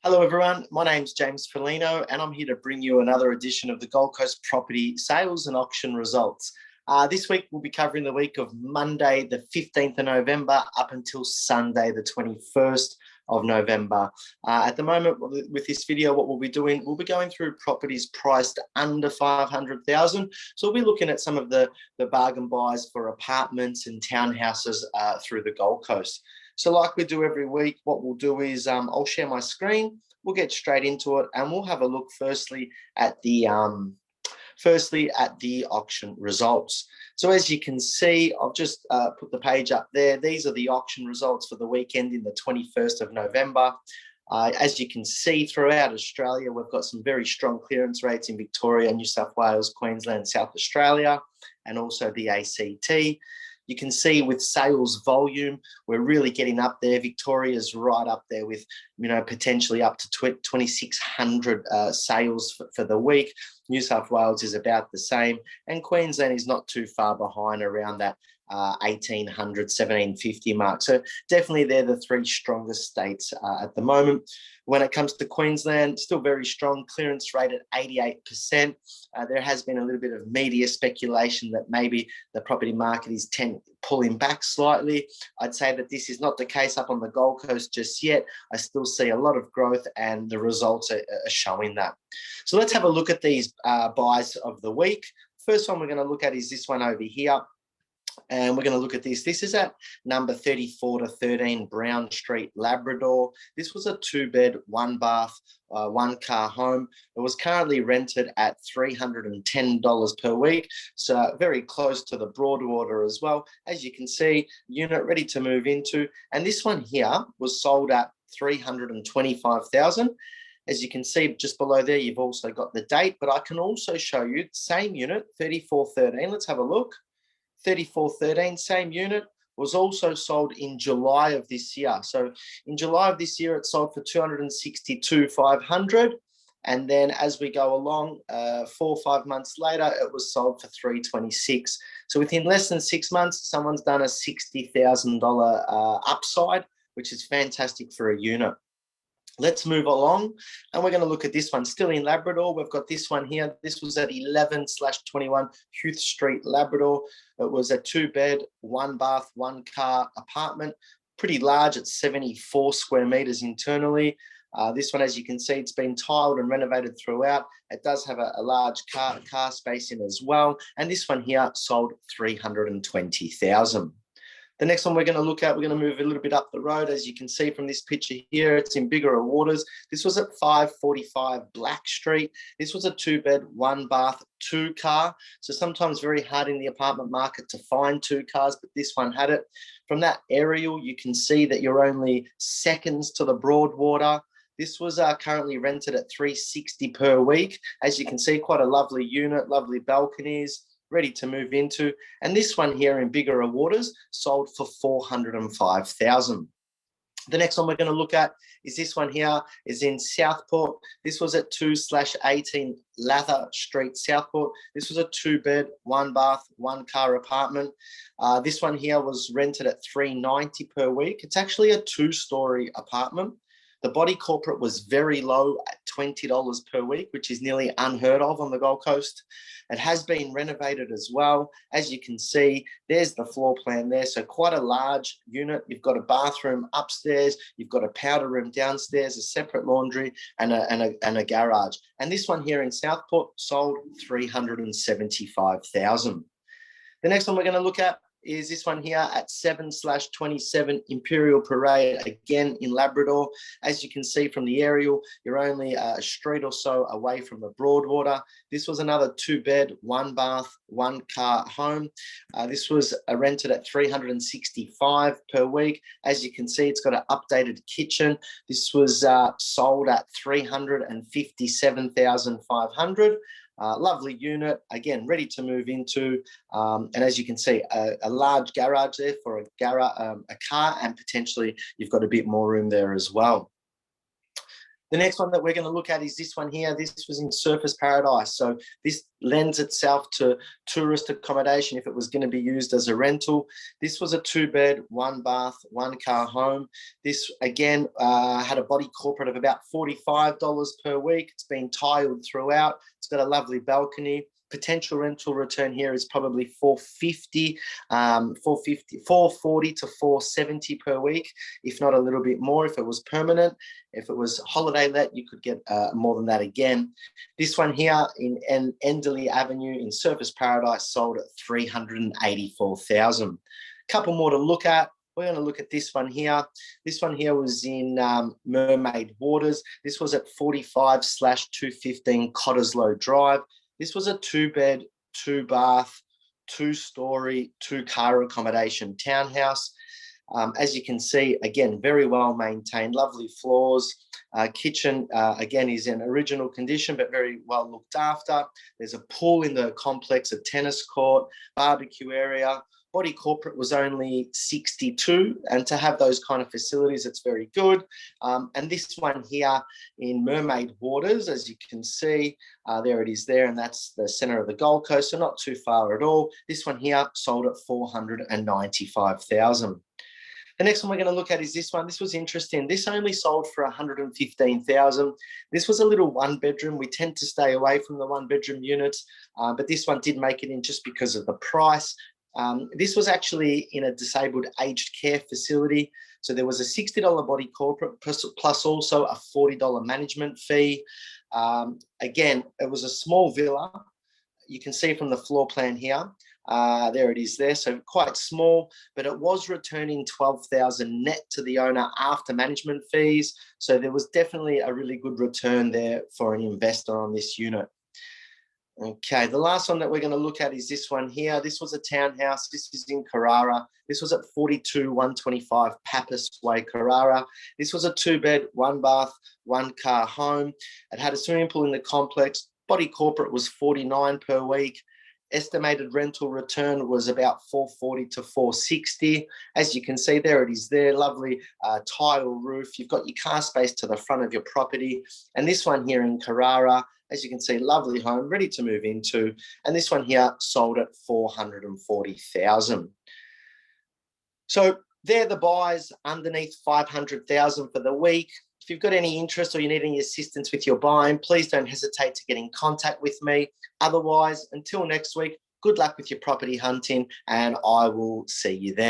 Hello everyone, my name's James Felino and I'm here to bring you another edition of the Gold Coast Property Sales and Auction Results. This week we'll be covering the week of Monday the 15th of November up until Sunday the 21st of November. At the moment with this video, what we'll be doing, we'll be going through properties priced under 500,000. So we'll be looking at some of the bargain buys for apartments and townhouses through the Gold Coast. So like we do every week, what we'll do is I'll share my screen, we'll get straight into it, and we'll have a look firstly at the auction results. So as you can see, I've just put the page up there. These are the auction results for the weekend in the 21st of November. As you can see throughout Australia, we've got some very strong clearance rates in Victoria, New South Wales, Queensland, South Australia, and also the ACT. You can see with sales volume, we're really getting up there. Victoria's right up there with, potentially up to 2,600 sales for the week. New South Wales is about the same. And Queensland is not too far behind, around that 1,800, 1,750 mark. So definitely they're the three strongest states at the moment. When it comes to Queensland, still very strong, clearance rate at 88%. There has been a little bit of media speculation that maybe the property market is pulling back slightly. I'd say that this is not the case up on the Gold Coast just yet. I still see a lot of growth and the results are showing that. So let's have a look at these buys of the week. First one we're going to look at is this one over here. And we're going to look at this. This is at number 34 to 13 Brown Street, Labrador. This was a 2-bed, 1-bath, 1-car home. It was currently rented at $310 per week, so very close to the Broadwater as well. As you can see, unit ready to move into. And this one here was sold at $325,000. As you can see just below there, you've also got the date, but I can also show you the same unit, 3413. Let's have a look. 3413, same unit, was also sold in July of this year. So in July of this year, it sold for $262,500. And then as we go along, 4 or 5 months later, it was sold for $326,000. So within less than 6 months, someone's done a $60,000 upside, which is fantastic for a unit. Let's move along, and we're going to look at this one. Still in Labrador, we've got this one here. This was at 11/21 Huth Street, Labrador. It was a 2-bed, 1-bath, 1-car apartment, pretty large at 74 square meters internally. This one, as you can see, it's been tiled and renovated throughout. It does have a large car space in as well. And this one here sold $320,000. The next one we're going to look at, we're going to move a little bit up the road. As you can see from this picture here, it's in Bigara Waters. This was at 545 Black Street. This was a 2-bed, 1-bath, 2-car. So sometimes very hard in the apartment market to find 2 cars, but this one had it. From that aerial, you can see that you're only seconds to the Broadwater. This was currently rented at $360 per week. As you can see, quite a lovely unit, lovely balconies, ready to move into. And this one here in Bigara Waters sold for $405,000. The next one we're going to look at is this one here, is in Southport. This was at 2/18 Lather Street, Southport. This was a 2-bed, 1-bath, 1-car apartment. This one here was rented at $390 per week. It's actually a 2-story apartment. The body corporate was very low at $20 per week, which is nearly unheard of on the Gold Coast. It has been renovated as well. As you can see, there's the floor plan there. So quite a large unit. You've got a bathroom upstairs. You've got a powder room downstairs, a separate laundry, and a garage. And this one here in Southport sold $375,000. The next one we're going to look at is this one here at 7/27 Imperial Parade, again in Labrador. As you can see from the aerial, you're only a street or so away from the Broadwater. This was another 2-bed, 1-bath, 1-car home. This was rented at $365 per week. As you can see, it's got an updated kitchen. This was sold at $357,500. Lovely unit, again, ready to move into. And as you can see, a large garage there for a car, and potentially you've got a bit more room there as well. The next one that we're going to look at is this one here. This was in Surfers Paradise. So this lends itself to tourist accommodation if it was going to be used as a rental. This was a 2-bed, 1-bath, 1-car home. This, again, had a body corporate of about $45 per week. It's been tiled throughout. It's got a lovely balcony. Potential rental return here is probably $440 to $470 per week, if not a little bit more if it was permanent. If it was holiday let, you could get more than that again. This one here in Enderley Avenue in Surfers Paradise sold at $384,000. Couple more to look at. We're going to look at this one here. This one here was in Mermaid Waters. This was at 45/215 Cottesloe Drive. This was a 2-bed, 2-bath, 2-story, 2-car accommodation townhouse. As you can see, again, very well maintained, lovely floors. Kitchen, again, is in original condition, but very well looked after. There's a pool in the complex, a tennis court, barbecue area. Body corporate was only 62, and to have those kind of facilities, it's very good. And this one here in Mermaid Waters, as you can see, there it is there, and that's the centre of the Gold Coast, so not too far at all. This one here sold at $495,000. The next one we're going to look at is this one. This was interesting. This only sold for $115,000. This was a little 1-bedroom. We tend to stay away from the 1-bedroom units, but this one did make it in just because of the price. This was actually in a disabled aged care facility. So there was a $60 body corporate plus also a $40 management fee. Again, it was a small villa. You can see from the floor plan here. There it is there. So quite small, but it was returning $12,000 net to the owner after management fees. So there was definitely a really good return there for an investor on this unit. Okay, the last one that we're going to look at is this one here. This was a townhouse. This is in Carrara. This was at 42-125 Pappas Way, Carrara. This was a 2-bed, 1-bath, 1-car home. It had a swimming pool in the complex. Body corporate was $49 per week. Estimated rental return was about $440 to $460. As you can see, there it is there. Lovely tile roof. You've got your car space to the front of your property. And this one here in Carrara, as you can see, lovely home, ready to move into. And this one here sold at $440,000. So they're the buys underneath $500,000 for the week. If you've got any interest or you need any assistance with your buying, please don't hesitate to get in contact with me. Otherwise, until next week, good luck with your property hunting, and I will see you then.